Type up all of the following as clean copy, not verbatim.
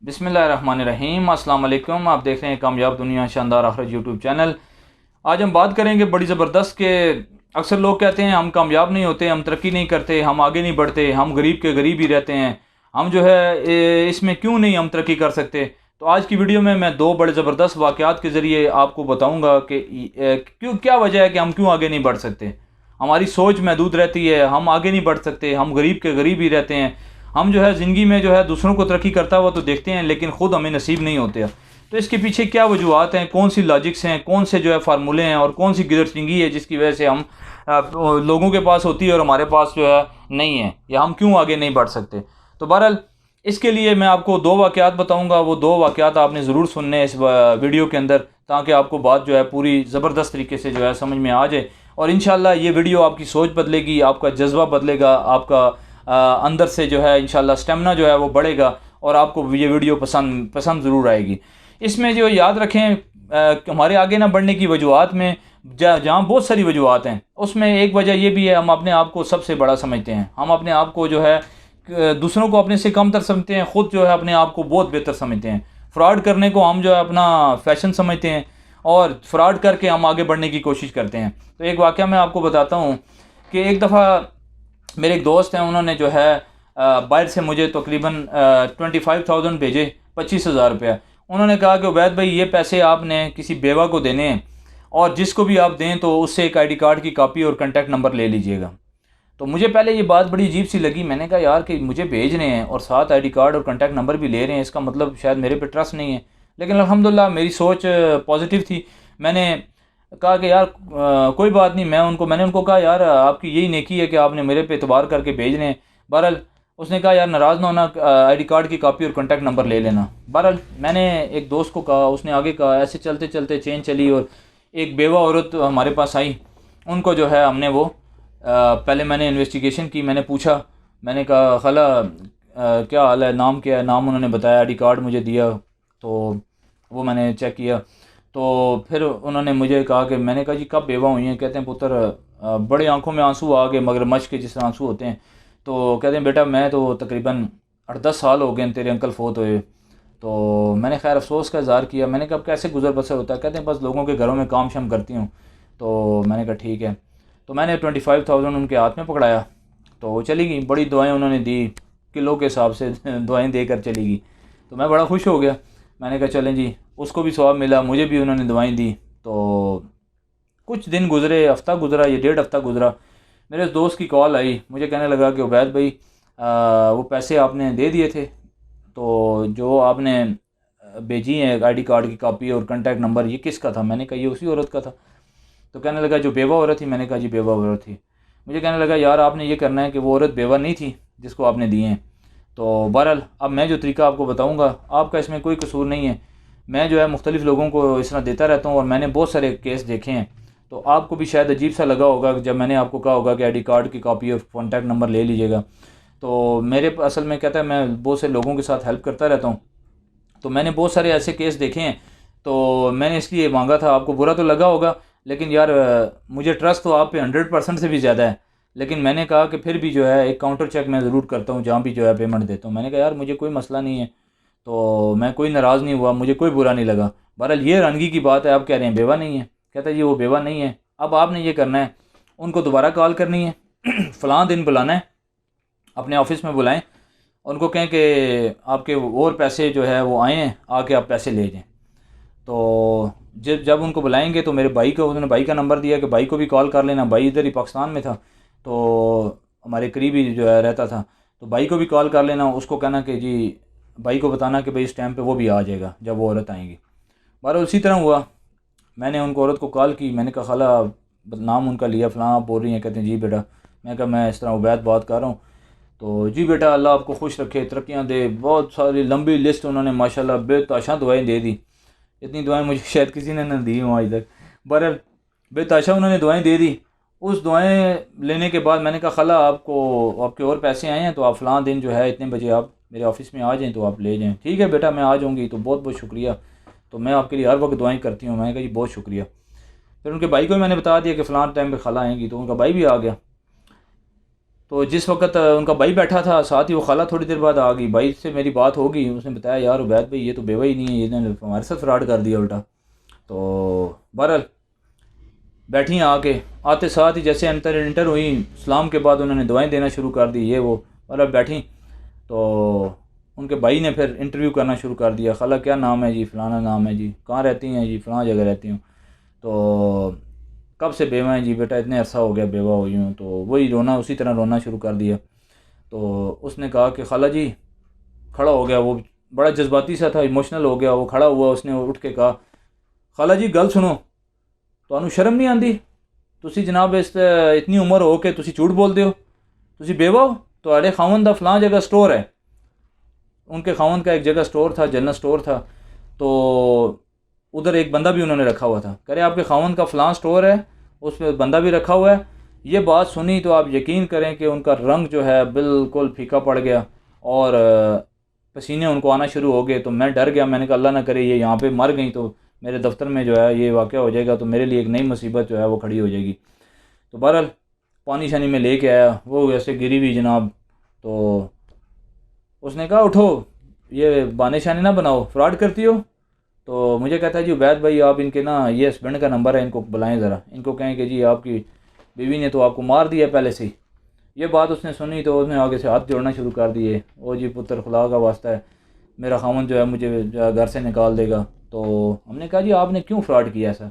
बिस्मिल्लाहिर्रहमानिर्रहीम। अस्सलाम वालेकुम। आप देख रहे हैं कामयाब दुनिया शानदार आखिरत यूट्यूब चैनल। आज हम बात करेंगे बड़ी ज़बरदस्त के अक्सर लोग कहते हैं हम कामयाब नहीं होते, हम तरक्की नहीं करते, हम आगे नहीं बढ़ते, हम गरीब के गरीब ही रहते हैं, हम जो है इसमें क्यों नहीं हम तरक्की कर सकते। तो आज की वीडियो में मैं दो बड़े ज़बरदस्त वाक़यात के ज़रिए आपको बताऊँगा कि क्यों क्या वजह है कि हम क्यों आगे नहीं बढ़ सकते। हमारी सोच महदूद रहती है, हम आगे नहीं बढ़ सकते, हम गरीब के गरीब ही रहते हैं। हम जो है ज़िंदगी में जो है दूसरों को तरक्की करता हुआ तो देखते हैं, लेकिन ख़ुद हमें नसीब नहीं होते। तो इसके पीछे क्या वजूहत हैं, कौन सी लॉजिक्स हैं, कौन से जो है फार्मूले हैं और कौन सी गिरफ्तगी है जिसकी वजह से हम लोगों के पास होती है और हमारे पास जो है नहीं है, या हम क्यों आगे नहीं बढ़ सकते। तो बहरहाल इसके लिए मैं आपको दो वाक़यात बताऊँगा। वो दो वाक़यात आपने ज़रूर सुनने हैं इस वीडियो के अंदर, ताकि आपको बात जो है पूरी ज़बरदस्त तरीके से जो है समझ में आ जाए। और इंशाल्लाह ये वीडियो आपकी सोच बदलेगी, आपका जज्बा बदलेगा, आपका अंदर से जो है इंशाल्लाह स्टेमिना जो है वो बढ़ेगा और आपको ये वीडियो पसंद ज़रूर आएगी। इसमें जो याद रखें हमारे आगे ना बढ़ने की वजूहत में जहाँ बहुत सारी वजूहत हैं, उसमें एक वजह ये भी है हम अपने आप को सबसे बड़ा समझते हैं। हम अपने आप को जो है दूसरों को अपने से कम तर समझते हैं, ख़ुद जो है अपने आप को बहुत बेहतर समझते हैं। फ़्रॉड करने को हम जो है अपना फ़ैशन समझते हैं और फ़्रॉड करके हम आगे बढ़ने की कोशिश करते हैं। तो एक वाक़या मैं आपको बताता हूँ कि एक दफ़ा मेरे एक दोस्त हैं, उन्होंने जो है बाहर से मुझे तकरीबन 25,000 भेजे, 25,000 रुपया। उन्होंने कहा कि उबैद भाई ये पैसे आपने किसी बेवा को देने हैं और जिसको भी आप दें तो उससे एक आईडी कार्ड की कॉपी और कॉन्टैक्ट नंबर ले लीजिएगा। तो मुझे पहले ये बात बड़ी अजीब सी लगी। मैंने कहा यार कि मुझे भेज रहे हैं और साथ आईडी कार्ड और कॉन्टैक्ट नंबर भी ले रहे हैं, इसका मतलब शायद मेरे पे ट्रस्ट नहीं है। लेकिन अल्हम्दुलिल्लाह मेरी सोच पॉजिटिव थी। मैंने कहा कि यार कोई बात नहीं। मैंने उनको कहा यार आपकी यही नेकी है कि आपने मेरे पे एतबार करके भेज रहे हैं। बहरहाल उसने कहा यार नाराज़ ना होना, आईडी कार्ड की कॉपी और कॉन्टैक्ट नंबर ले लेना। बहरहाल मैंने एक दोस्त को कहा, उसने आगे कहा। ऐसे चलते चलते चेन चली और एक बेवा औरत हमारे पास आई। उनको जो है हमने वो पहले मैंने इन्वेस्टिगेशन की। मैंने पूछा, मैंने कहा खाला क्या हाल है, नाम क्या है। नाम उन्होंने बताया, आईडी कार्ड मुझे दिया, तो वो मैंने चेक किया। तो फिर उन्होंने मुझे कहा कि मैंने कहा जी कब बेवा हुई हैं। कहते हैं पुत्र बड़े आंखों में आंसू आ गए, मगरमच्छ के जिस तरह आंसू होते हैं। तो कहते हैं बेटा मैं तो तकरीबन 8-10 साल हो गए तेरे अंकल फोत हुए। तो मैंने खैर अफसोस का इज़हार किया। मैंने कहा कैसे गुजर बसर होता है। कहते हैं बस लोगों के घरों में काम शाम करती हूँ। तो मैंने कहा ठीक है। तो मैंने 25,000 उनके हाथ में पकड़ाया, तो वो चली गई। बड़ी दुआएं उन्होंने दी, किलो के हिसाब से दुआएं देकर चली गई। तो मैं बड़ा खुश हो गया। मैंने कहा चलें जी, उसको भी सवाब मिला, मुझे भी उन्होंने दुआएं दी। तो कुछ दिन गुजरे, हफ़्ता गुजरा, ये 1.5 हफ़्ता गुजरा। मेरे दोस्त की कॉल आई, मुझे कहने लगा कि उबैद भाई वो पैसे आपने दे दिए थे, तो जो आपने भेजी है आईडी कार्ड की कॉपी और कॉन्टैक्ट नंबर, ये किसका था। मैंने कहा ये उसी औरत का था। तो कहने लगा जो बेवा औरत थी। मैंने कहा जी बेवा औरत थी। मुझे कहने लगा यार आपने ये करना है कि वो औरत बेवा नहीं थी जिसको आपने दिए हैं। तो बहरहाल अब मैं जो तरीका आपको बताऊंगा, आपका इसमें कोई कसूर नहीं है। मैं जो है मुख्तलिफ़ लोगों को इस तरह देता रहता हूँ और मैंने बहुत सारे केस देखे हैं। तो आपको भी शायद अजीब सा लगा होगा जब मैंने आपको कहा होगा कि आईडी कार्ड की कॉपी और कॉन्टैक्ट नंबर ले लीजिएगा। तो मेरे असल में कहता है मैं बहुत से लोगों के साथ हेल्प करता रहता हूँ, तो मैंने बहुत सारे ऐसे केस देखे हैं। तो मैंने इसलिए मांगा था। आपको बुरा तो लगा होगा, लेकिन यार मुझे ट्रस्ट तो आप पे 100% से भी ज़्यादा है। लेकिन मैंने कहा कि फिर भी जो है एक काउंटर चेक मैं ज़रूर करता हूँ जहाँ भी जो है पेमेंट देता हूँ। मैंने कहा यार मुझे कोई मसला नहीं है, तो मैं कोई नाराज़ नहीं हुआ, मुझे कोई बुरा नहीं लगा। बहरहाल ये रंगी की बात है, आप कह रहे हैं बेवा नहीं है। कहता है ये वो बेवा नहीं है। अब आपने ये करना है, उनको दोबारा कॉल करनी है फ़लाँ दिन बुलाना है, अपने ऑफिस में बुलाएं, उनको कहें कि आपके और पैसे जो है वो आए हैं, आके आप पैसे ले जाएँ। तो जब उनको बुलाएंगे तो मेरे भाई को, उन्होंने भाई का नंबर दिया कि भाई को भी कॉल कर लेना। भाई इधर ही पाकिस्तान में था, तो हमारे करीबी जो है रहता था। तो भाई को भी कॉल कर लेना, उसको कहना कि जी भाई को बताना कि भाई इस टाइम पे वो भी आ जाएगा जब वो औरत आएंगी। बहरहाल उसी तरह हुआ। मैंने उनको औरत को कॉल की। मैंने कहा खाला नाम उनका लिया, फ़लाँ आप बोल रही हैं। कहते हैं जी बेटा। मैं कहा मैं इस तरह उबैद बात कर रहा हूँ। तो जी बेटा अल्लाह आपको खुश रखे, तरक्कियाँ दे। बहुत सारी लंबी लिस्ट उन्होंने माशाल्लाह बेताशा दुआएं दे दी। इतनी दुआएं मुझे शायद किसी ने ना दी हों आज तक। बहरहाल बेताशा उन्होंने दुआएं दे दी। उस दुआएं लेने के बाद मैंने कहा खाला आपको आपके और पैसे आए हैं, तो आप फ़लाँ दिन जो है इतने बजे आप मेरे ऑफिस में आ जाएँ तो आप ले जाएँ। ठीक है बेटा मैं आ जाऊँगी, तो बहुत बहुत शुक्रिया, तो मैं आपके लिए हर वक्त दुआएं करती हूँ। मैंने कहा जी बहुत शुक्रिया। फिर उनके भाई को भी मैंने बता दिया कि फ़लाँ टाइम पर खाला आएँगी, तो उनका भाई भी आ गया। तो जिस वक्त उनका भाई बैठा था साथ ही, वो खाला थोड़ी देर बाद आ गई। भाई से मेरी बात होगी, उसने बताया यार उबैद भाई ये तो बेवा ही नहीं है, ये ने हमारे साथ फ्रॉड कर दिया उल्टा। तो बहरहाल बैठी आके, आते साथ ही जैसे इंटर हुई, सलाम के बाद उन्होंने दुआएं देना शुरू कर दी ये वो। और अब बैठी तो उनके भाई ने फिर इंटरव्यू करना शुरू कर दिया। खाला क्या नाम है जी? फ़लाना नाम है जी। कहाँ रहती हैं जी? फ़लाँ जगह रहती हूँ। तो कब से बेवा हैं जी? बेटा इतने अरसा हो गया बेवा हुई हूँ। तो वही रोना, उसी तरह रोना शुरू कर दिया। तो उसने कहा कि खाला जी, खड़ा हो गया वो, बड़ा जज्बाती सा था, इमोशनल हो गया वो, खड़ा हुआ, उसने उठ के कहा खाला जी गल सुनो, ਤੁਹਾਨੂੰ शर्म नहीं आती? तुसी जनाब इस इतनी उम्र हो के तुसी झूठ बोलते हो, तुसी बेवा हो? ਤੁਹਾਡੇ खावन ਦਾ फलां जगह स्टोर है। उनके खावन का एक जगह स्टोर था, जनरल स्टोर था। तो उधर एक बंदा भी उन्होंने रखा हुआ था। कह रहे आपके खावन का फलां स्टोर है, उसमें बंदा भी रखा हुआ है। ये बात सुनी तो आप यकीन करें कि उनका रंग जो है बिल्कुल फीका पड़ गया और पसीने उनको आना शुरू हो गए। तो मैं डर गया, मैंने कहा अल्लाह ना करे ये यहाँ पे मर गई तो मेरे दफ्तर में जो है ये वाक़या हो जाएगा, तो मेरे लिए एक नई मुसीबत जो है वो खड़ी हो जाएगी। तो बहरहाल पानी शानी में लेके आया, वो वैसे गिरी हुई जनाब। तो उसने कहा उठो, ये बहाने शाने ना बनाओ, फ्रॉड करती हो। तो मुझे कहता है जी उबैद भाई आप इनके ना, ये हस्बैंड का नंबर है, इनको बुलाएं ज़रा, इनको कहें कि जी आपकी बीवी ने तो आपको मार दिया पहले से ही। ये बात उसने सुनी तो उसने आगे से हाथ जोड़ना शुरू कर दिए। ओ जी पुत्र खुदा का वास्ता है, मेरा खामन जो है मुझे जो है घर से निकाल देगा। तो हमने कहा जी आपने क्यों फ्रॉड किया ऐसा?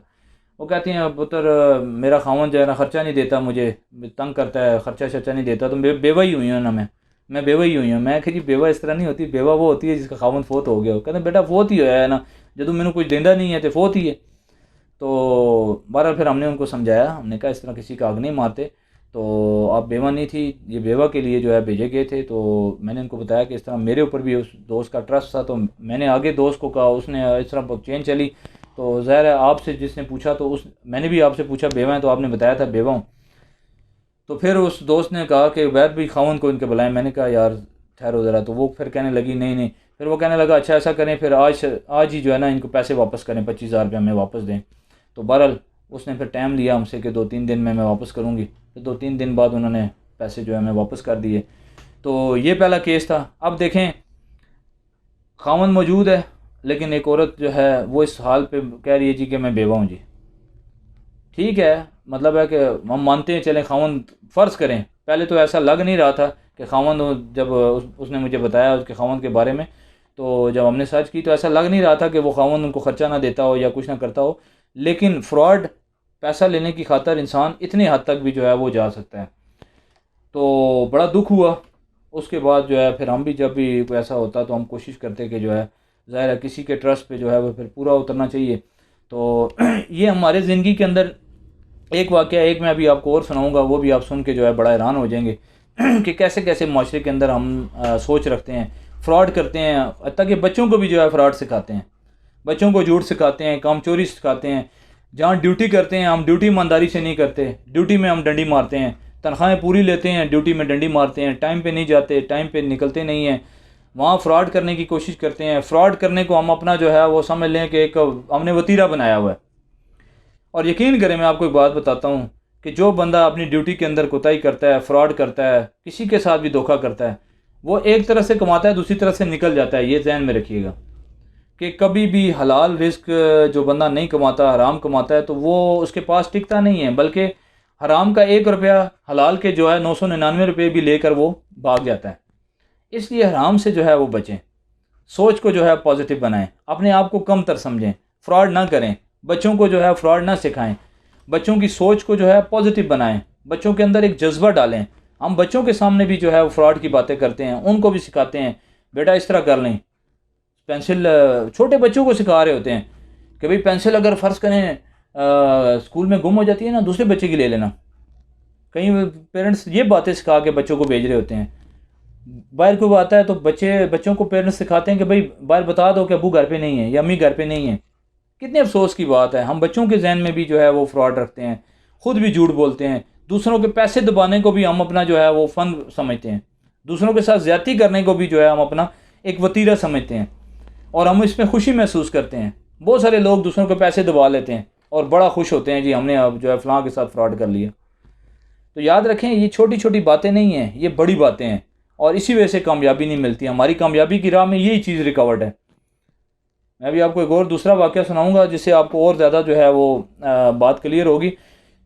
वो कहती हैं पुत्र मेरा खामन जो है ना ख़र्चा नहीं देता, मुझे तंग करता है, ख़र्चा शर्चा नहीं देता, तो बेवा ही हुई हूँ ना मैं बेवा ही हुई हूँ। मैं कहा जी बेवा इस तरह नहीं होती, बेवा वो होती है जिसका खामन फोत हो गया हो। कहते बेटा फोत ही होया है ना, जो मैंने कुछ देंदा नहीं है तो फोत ही है। तो बहरहाल फिर हमने उनको समझाया, हमने कहा इस तरह किसी का आग नहीं मारते, तो आप बेवा नहीं थी, ये बेवा के लिए जो है भेजे गए थे। तो मैंने उनको बताया कि इस तरह मेरे ऊपर भी उस दोस्त का ट्रस्ट था, तो मैंने आगे दोस्त को कहा, उसने इस तरह चेन चली। तो ज़ाहिर है आपसे जिसने पूछा तो मैंने भी आपसे पूछा बेवा है, तो आपने बताया था बेवा हूँ। तो फिर उस दोस्त ने कहा कि वैद भी खावन को इनके बुलाएं। मैंने कहा यार ठहरो ज़रा। तो वो फिर कहने लगी नहीं नहीं। फिर वो कहने लगा अच्छा ऐसा करें, फिर आज ही जो है ना इनको पैसे वापस करें, 25,000 रुपया हमें वापस दें। तो बहरहाल उसने फिर टाइम लिया हमसे कि 2-3 दिन में मैं वापस करूँगी। तो 2-3 दिन बाद उन्होंने पैसे जो है हमें वापस कर दिए। तो ये पहला केस था। अब देखें खावन मौजूद है, लेकिन एक औरत जो है वो इस हाल पे कह रही है जी कि मैं बेवा हूँ जी। ठीक है, मतलब है कि हम मानते हैं, चलें खावन फ़र्ज़ करें, पहले तो ऐसा लग नहीं रहा था कि खावन, जब उसने मुझे बताया उसके खावन के बारे में, तो जब हमने सर्च की तो ऐसा लग नहीं रहा था कि वो खावन उनको ख़र्चा ना देता हो या कुछ ना करता हो। लेकिन फ्रॉड, पैसा लेने की खातर इंसान इतनी हद तक भी जो है वो जा सकता है। तो बड़ा दुख हुआ। उसके बाद जो है फिर हम भी जब भी कोई ऐसा होता तो हम कोशिश करते कि जो है ज़ाहिर है किसी के ट्रस्ट पे जो है वो फिर पूरा उतरना चाहिए। तो ये हमारे ज़िंदगी के अंदर एक वाक़या, एक मैं अभी आपको और सुनाऊंगा, वो भी आप सुन के जो है बड़ा हैरान हो जाएंगे कि कैसे कैसे माशरे के अंदर हम सोच रखते हैं, फ्रॉड करते हैं, हत्ता कि बच्चों को भी जो है फ्रॉड सिखाते हैं, बच्चों को झूठ सिखाते हैं, काम चोरी सिखाते हैं। जहाँ ड्यूटी करते हैं हम ड्यूटी ईमानदारी से नहीं करते, ड्यूटी में हम डंडी मारते हैं, तनख्वाहें पूरी लेते हैं, ड्यूटी में डंडी मारते हैं, टाइम पे नहीं जाते, टाइम पे निकलते नहीं हैं, वहाँ फ्रॉड करने की कोशिश करते हैं। फ्रॉड करने को हम अपना जो है वो समझ लें कि एक हमने वतीरा बनाया हुआ है। और यकीन करें मैं आपको एक बात बताता हूँ कि जो बंदा अपनी ड्यूटी के अंदर कोताही करता है, फ्रॉड करता है, किसी के साथ भी धोखा करता है, वो एक तरह से कमाता है, दूसरी तरह से निकल जाता है। ये ज़हन में रखिएगा कि कभी भी हलाल रिस्क जो बंदा नहीं कमाता, हराम कमाता है, तो वो उसके पास टिकता नहीं है, बल्कि हराम का 1 रुपया हलाल के जो है 999 रुपये भी लेकर वो भाग जाता है। इसलिए हराम से जो है वो बचें, सोच को जो है पॉजिटिव बनाएं, अपने आप को कम तर समझें, फ्रॉड ना करें, बच्चों को जो है फ्रॉड ना सिखाएं, बच्चों की सोच को जो है पॉजिटिव बनाएं, बच्चों के अंदर एक जज्बा डालें। हम बच्चों के सामने भी जो है वो फ्रॉड की बातें करते हैं, उनको भी सिखाते हैं बेटा इस तरह कर लें। पेंसिल छोटे बच्चों को सिखा रहे होते हैं कि भाई पेंसिल अगर फ़र्ज़ करें स्कूल में गुम हो जाती है ना, दूसरे बच्चे की ले लेना। कई पेरेंट्स ये बातें सिखा के बच्चों को भेज रहे होते हैं। बाहर कोई आता है तो बच्चों को पेरेंट्स सिखाते हैं कि भाई बाहर बता दो कि अबू घर पे नहीं है या अम्मी घर पे नहीं है। कितने अफसोस की बात है, हम बच्चों के जहन में भी जो है वो फ्रॉड रखते हैं, खुद भी झूठ बोलते हैं, दूसरों के पैसे दबाने को भी हम अपना जो है वो फ़न समझते हैं, दूसरों के साथ ज़्यादती करने को भी जो है हम अपना एक वतीरा समझते हैं और हम इसमें खुशी महसूस करते हैं। बहुत सारे लोग दूसरों के पैसे दबा लेते हैं और बड़ा खुश होते हैं जी हमने अब जो है फ़लाँ के साथ फ्रॉड कर लिया। तो याद रखें, ये छोटी छोटी बातें नहीं हैं, ये बड़ी बातें हैं, और इसी वजह से कामयाबी नहीं मिलती। हमारी कामयाबी की राह में यही चीज़ रिकवर्ड है। मैं भी आपको एक और दूसरा वाक़या सुनाऊंगा जिससे आपको और ज़्यादा जो है वो बात क्लियर होगी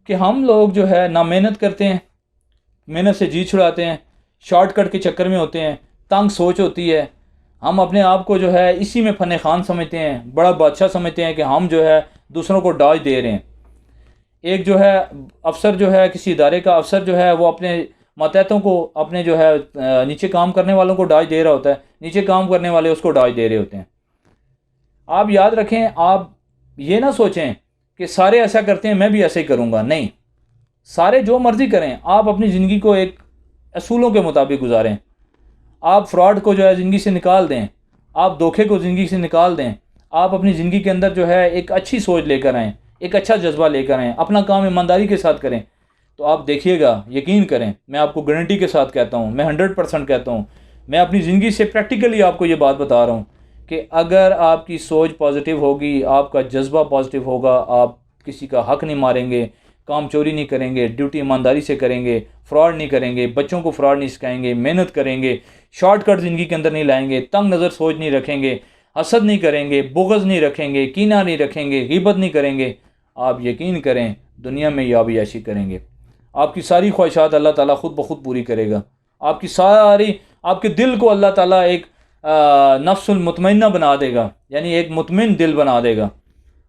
कि हम लोग जो है ना मेहनत करते हैं, मेहनत से जी छुड़ाते हैं, शॉर्टकट के चक्कर में होते हैं, तंग सोच होती है। हम अपने आप को जो है इसी में फ़न खान समझते हैं, बड़ा बादशाह समझते हैं कि हम जो है दूसरों को डाज दे रहे हैं। एक जो है अफसर जो है, किसी इदारे का अफसर जो है, वो अपने मातहतों को, अपने जो है नीचे काम करने वालों को डाज दे रहा होता है, नीचे काम करने वाले उसको डाज दे रहे होते हैं। आप याद रखें, आप ये ना सोचें कि सारे ऐसा करते हैं मैं भी ऐसे ही करूँगा। नहीं, सारे जो मर्ज़ी करें, आप अपनी ज़िंदगी को एक असूलों के मुताबिक गुजारें। आप फ्रॉड को जो है ज़िंदगी से निकाल दें, आप धोखे को ज़िंदगी से निकाल दें। आप अपनी ज़िंदगी के अंदर जो है एक अच्छी सोच लेकर आएँ, एक अच्छा जज्बा लेकर आएँ, अपना काम ईमानदारी के साथ करें। तो आप देखिएगा, यकीन करें, मैं आपको गारंटी के साथ कहता हूँ, मैं 100% कहता हूँ, मैं अपनी ज़िंदगी से प्रैक्टिकली आपको ये बात बता रहा हूँ कि अगर आपकी सोच पॉजिटिव होगी, आपका जज्बा पॉजिटिव होगा, आप किसी का हक नहीं मारेंगे, काम चोरी नहीं करेंगे, ड्यूटी ईमानदारी से करेंगे, फ्रॉड नहीं करेंगे, बच्चों को फ्रॉड नहीं सिखाएंगे, मेहनत करेंगे, शॉर्टकट ज़िंदगी के अंदर नहीं लाएंगे, तंग नज़र सोच नहीं रखेंगे, हसद नहीं करेंगे, बुग़्ज़ नहीं रखेंगे, कीना नहीं रखेंगे, ग़ीबत नहीं करेंगे, आप यकीन करें दुनिया में याबी करेंगे। आपकी सारी ख्वाहिशात अल्लाह ताला ख़ुद ब खुद पूरी करेगा। आपकी सारी, आपके दिल को अल्लाह ताला एक नफ्सुल मुतमइन्ना बना देगा, यानी एक मुतमिन दिल बना देगा।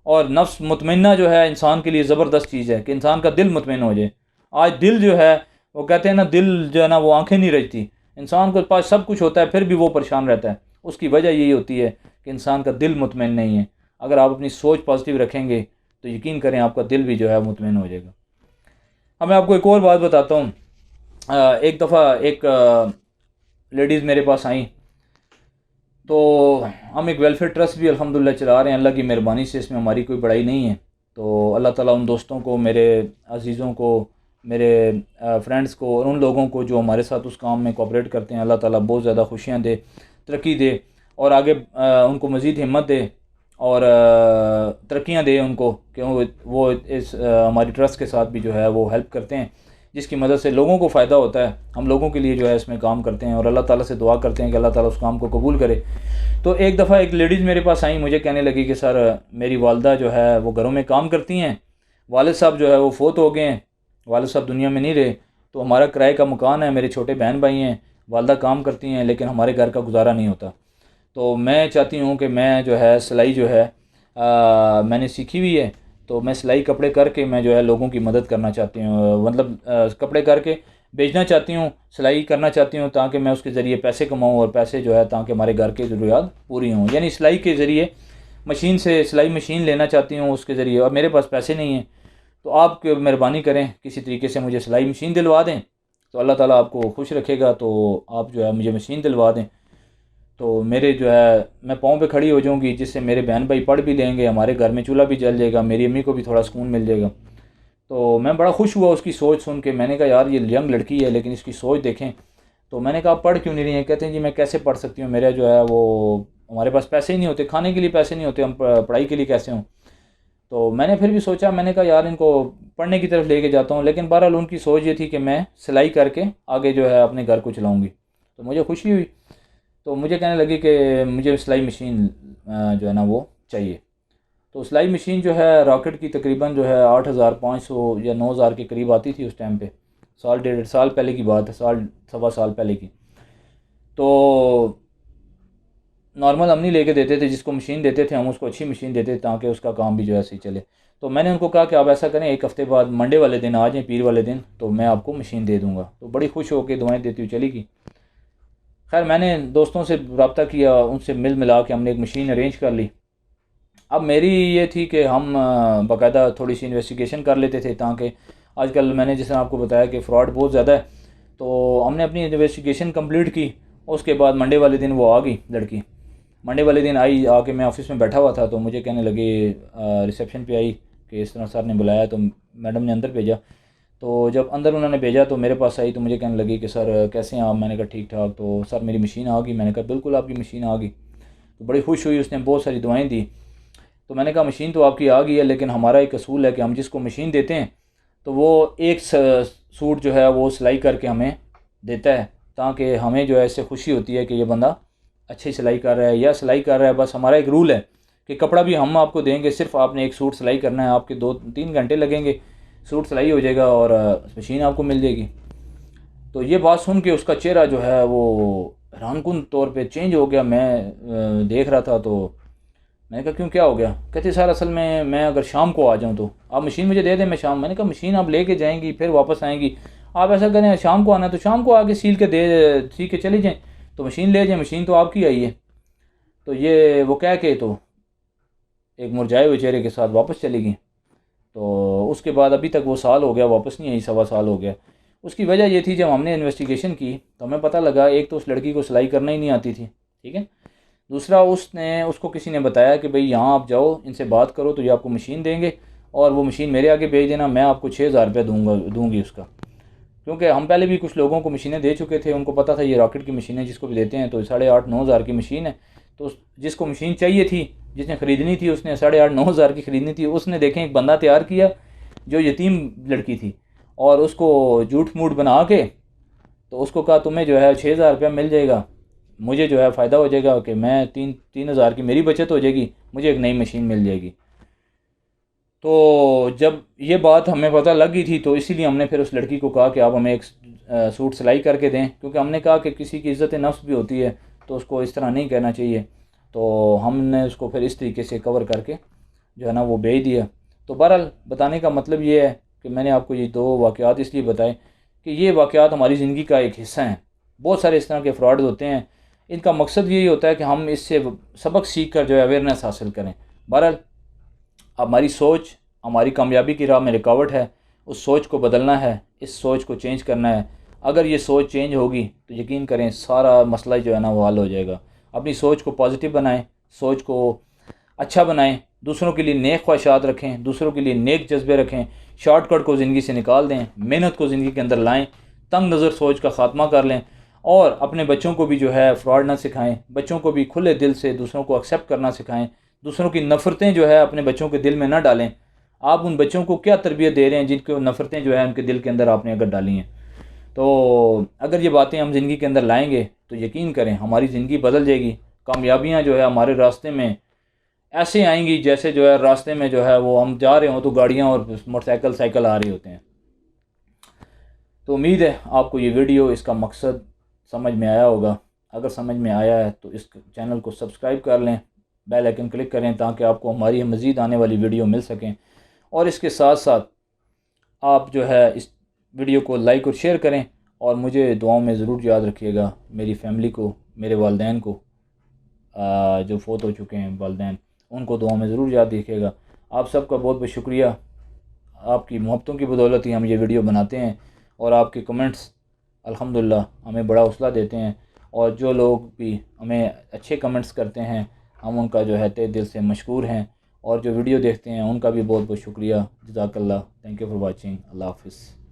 और नफ्स मुतमइन्ना जो है इंसान के लिए ज़बरदस्त चीज़ है कि इंसान का दिल मुतमिन हो जाए। आज दिल जो है, वो कहते हैं ना, दिल जो है ना वो आंखें नहीं रचती। इंसान के पास सब कुछ होता है फिर भी वो परेशान रहता है। उसकी वजह यही होती है कि इंसान का दिल मुतमिन नहीं है। अगर आप अपनी सोच पॉजिटिव रखेंगे तो यकीन करें आपका दिल भी जो है मुतमिन हो जाएगा। अब मैं आपको एक और बात बताता हूँ। एक दफ़ा एक लेडीज़ मेरे पास आई, तो हम एक वेलफेयर ट्रस्ट भी अल्हम्दुलिल्लाह चला रहे हैं, अल्लाह की मेहरबानी से, इसमें हमारी कोई बड़ाई नहीं है। तो अल्लाह ताला उन दोस्तों को, मेरे अजीज़ों को, मेरे फ्रेंड्स को, और उन लोगों को जो हमारे साथ उस काम में कोऑपरेट करते हैं, अल्लाह ताला बहुत ज़्यादा खुशियाँ दे, तरक्की दे, और आगे उनको मज़ीद हिम्मत दे और तरक्कियाँ दे उनको, कि वो इस हमारी ट्रस्ट के साथ भी जो है वो हेल्प करते हैं, जिसकी मदद से लोगों को फ़ायदा होता है। हम लोगों के लिए जो है इसमें काम करते हैं और अल्लाह ताला से दुआ करते हैं कि अल्लाह ताला उस काम को कबूल करे। तो एक दफ़ा एक लेडीज़ मेरे पास आई, मुझे कहने लगी कि सर मेरी वालदा जो है वो घरों में काम करती हैं, वालिद साहब जो है वो फ़ौत हो गए हैं, वालिद साहब दुनिया में नहीं रहे, तो हमारा किराए का मकान है, मेरे छोटे बहन भाई हैं, वालदा काम करती हैं, लेकिन हमारे घर का गुजारा नहीं होता। तो मैं चाहती हूँ कि मैं जो है सिलाई जो है मैंने सीखी हुई है, तो मैं सिलाई कपड़े करके मैं जो है लोगों की मदद करना चाहती हूँ, मतलब कपड़े करके बेचना चाहती हूँ, सिलाई करना चाहती हूँ, ताकि मैं उसके ज़रिए पैसे कमाऊँ, और पैसे जो है ताकि हमारे घर के ज़रूरियात पूरी हों। यानी सिलाई के ज़रिए मशीन से सिलाई मशीन लेना चाहती हूँ उसके ज़रिए, और मेरे पास पैसे नहीं हैं। तो आप मेहरबानी करें, किसी तरीके से मुझे सिलाई मशीन दिलवा दें, तो अल्लाह ताला आपको खुश रखेगा। तो आप जो है मुझे मशीन दिलवा दें, तो मेरे जो है मैं पाँव पे खड़ी हो जाऊंगी, जिससे मेरे बहन भाई पढ़ भी लेंगे, हमारे घर में चूल्हा भी जल जाएगा, मेरी अम्मी को भी थोड़ा सुकून मिल जाएगा। तो मैं बड़ा खुश हुआ उसकी सोच सुन के। मैंने कहा यार ये यंग लड़की है लेकिन इसकी सोच देखें। तो मैंने कहा पढ़ क्यों नहीं रही है? कहते हैं जी मैं कैसे पढ़ सकती हूँ, मेरा जो है वो हमारे पास पैसे ही नहीं होते, खाने के लिए पैसे नहीं होते, हम पढ़ाई के लिए कैसे हों। तो मैंने फिर भी सोचा, मैंने कहा यार इनको पढ़ने की तरफ लेके जाता हूँ। लेकिन बहरहाल उनकी सोच ये थी कि मैं सिलाई करके आगे जो है अपने घर को चलाऊँगी। तो मुझे खुशी हुई, तो मुझे कहने लगी कि मुझे सिलाई मशीन जो है ना वो चाहिए। तो सिलाई मशीन जो है रॉकेट की तकरीबन जो है 8,500 या 9,000 के करीब आती थी उस टाइम पे। साल 1.5 साल पहले की बात है, साल सवा साल पहले की। तो नॉर्मल हम नहीं लेके देते थे, जिसको मशीन देते थे हम उसको अच्छी मशीन देते ताकि उसका काम भी जो है सही चले। तो मैंने उनको कहा कि आप ऐसा करें, एक हफ़्ते बाद मंडे वाले दिन आ जाएँ, पीर वाले दिन, तो मैं आपको मशीन दे दूँगा। तो बड़ी खुश होकर दुआएँ देती हुई चली गई। खैर मैंने दोस्तों से रब्ता किया, उनसे मिल मिला के हमने एक मशीन अरेंज कर ली। अब मेरी ये थी कि हम बाकायदा थोड़ी सी इन्वेस्टिगेशन कर लेते थे, ताकि आजकल मैंने जैसे आपको बताया कि फ़्रॉड बहुत ज़्यादा है। तो हमने अपनी इन्वेस्टिगेशन कंप्लीट की। उसके बाद मंडे वाले दिन वो आ गई लड़की। मंडे वाले दिन आई, आके मैं ऑफ़िस में बैठा हुआ था, तो मुझे कहने लगी, रिसेप्शन पे आई कि इस तरह सर ने बुलाया। तो मैडम ने अंदर भेजा। तो जब अंदर उन्होंने भेजा तो मेरे पास आई, तो मुझे कहने लगी कि सर कैसे हैं आप? मैंने कहा ठीक ठाक। तो सर मेरी मशीन आ गई। मैंने कहा बिल्कुल आपकी मशीन आ गई। तो बड़ी खुश हुई, उसने बहुत सारी दुआएं दी। तो मैंने कहा मशीन तो आपकी आ गई है, लेकिन हमारा एक असूल है कि हम जिसको मशीन देते हैं तो वो एक सूट जो है वो सिलाई करके हमें देता है, ताकि हमें जो है इससे खुशी होती है कि ये बंदा अच्छी सिलाई कर रहा है या सिलाई कर रहा है। बस हमारा एक रूल है कि कपड़ा भी हम आपको देंगे, सिर्फ आपने एक सूट सिलाई करना है, आपके 2-3 घंटे लगेंगे, सूट सिलाई हो जाएगा और मशीन आपको मिल जाएगी। तो ये बात सुन के उसका चेहरा जो है वो हैरानकुन तौर पे चेंज हो गया। मैं देख रहा था तो मैंने कहा क्यों, क्या हो गया? कहते सर असल में मैं अगर शाम को आ जाऊँ तो आप मशीन मुझे दे दें, मैं शाम। मैंने कहा मशीन आप लेके जाएंगी फिर वापस आएंगी, आप ऐसा करें शाम को आना है तो शाम को आके सी के चली जाएँ, तो मशीन ले जाएँ, मशीन तो आपकी आई है। तो ये वो कह के तो एक मुरझाए हुए चेहरे के साथ वापस चली गई। तो उसके बाद अभी तक वो साल हो गया, वापस नहीं आई, 1.25 साल हो गया। उसकी वजह ये थी, जब हमने इन्वेस्टिगेशन की तो हमें पता लगा एक तो उस लड़की को सिलाई करना ही नहीं आती थी, ठीक है। दूसरा उसको किसी ने बताया कि भाई यहाँ आप जाओ, इनसे बात करो तो ये आपको मशीन देंगे और वो मशीन मेरे आगे भेज देना, मैं आपको 6,000 रुपये दूँगी उसका। क्योंकि हम पहले भी कुछ लोगों को मशीनें दे चुके थे, उनको पता था ये रॉकेट की मशीनें जिसको भी देते हैं तो 8,500-9 हज़ार की मशीन है। तो जिसको मशीन चाहिए थी, जिसने ख़रीदनी थी, उसने 8,500-9 हज़ार की ख़रीदनी थी, उसने देखें एक बंदा तैयार किया जो यतीम लड़की थी और उसको झूठ मूठ बना के तो उसको कहा तुम्हें जो है 6,000 रुपया मिल जाएगा, मुझे जो है फ़ायदा हो जाएगा कि मैं 3,000 की मेरी बचत हो जाएगी, मुझे एक नई मशीन मिल जाएगी। तो जब ये बात हमें पता लग गई थी तो इसीलिए हमने फिर उस लड़की को कहा कि आप हमें एक सूट सिलाई करके दें, क्योंकि हमने कहा कि किसी की इज़्ज़त नफ्स भी होती है तो उसको इस तरह नहीं कहना चाहिए। तो हमने उसको फिर इस तरीके से कवर करके जो है ना वो भेज दिया। तो बहरहाल बताने का मतलब ये है कि मैंने आपको ये 2 वाक़यात इसलिए बताए कि ये वाक़यात हमारी ज़िंदगी का एक हिस्सा हैं। बहुत सारे इस तरह के फ्रॉड होते हैं, इनका मकसद यही होता है कि हम इससे सबक सीख कर जो है अवेयरनेस हासिल करें। बहरहाल हमारी सोच हमारी कामयाबी की राह में रुकावट है, उस सोच को बदलना है, इस सोच को चेंज करना है। अगर ये सोच चेंज होगी तो यकीन करें सारा मसला जो है ना वो हल हो जाएगा। अपनी सोच को पॉजिटिव बनाएं, सोच को अच्छा बनाएं, दूसरों के लिए नेक ख्वाहिशात रखें, दूसरों के लिए नेक जज्बे रखें, शॉर्टकट को ज़िंदगी से निकाल दें, मेहनत को ज़िंदगी के अंदर लाएं, तंग नज़र सोच का ख़ात्मा कर लें और अपने बच्चों को भी जो है फ्रॉड ना सिखाएं, बच्चों को भी खुले दिल से दूसरों को एक्सेप्ट करना सिखाएं, दूसरों की नफ़रतें जो है अपने बच्चों के दिल में ना डालें। आप उन बच्चों को क्या तरबियत दे रहे हैं जिनको नफ़रतें जो है उनके दिल के अंदर आपने अगर डाली हैं। तो अगर ये बातें हम ज़िंदगी के अंदर लाएंगे तो यकीन करें हमारी ज़िंदगी बदल जाएगी। कामयाबियाँ जो है हमारे रास्ते में ऐसे आएंगी जैसे जो है रास्ते में जो है वो हम जा रहे हों तो गाड़ियाँ और मोटरसाइकिल साइकिल आ रही होते हैं। तो उम्मीद है आपको ये वीडियो इसका मकसद समझ में आया होगा। अगर समझ में आया है तो इस चैनल को सब्सक्राइब कर लें, बेल आइकन क्लिक करें ताकि आपको हमारी मज़ीद आने वाली वीडियो मिल सकें। और इसके साथ साथ आप जो है इस वीडियो को लाइक और शेयर करें और मुझे दुआओं में ज़रूर याद रखिएगा। मेरी फ़ैमिली को, मेरे वालिदैन को, जो फ़ौत हो चुके हैं वालिदैन, उनको दुआओं में ज़रूर याद रखिएगा। आप सबका बहुत बहुत शुक्रिया। आपकी मोहब्बतों की बदौलत ही हम ये वीडियो बनाते हैं और आपके कमेंट्स अल्हम्दुलिल्लाह हमें बड़ा हौसला देते हैं। और जो लोग भी हमें अच्छे कमेंट्स करते हैं हम उनका जो है तहे दिल से मशकूर हैं। और जो वीडियो देखते हैं उनका भी बहुत बहुत शुक्रिया। जज़ाकल्लाह। Thank you for watching. अल्लाह हाफ़िज़।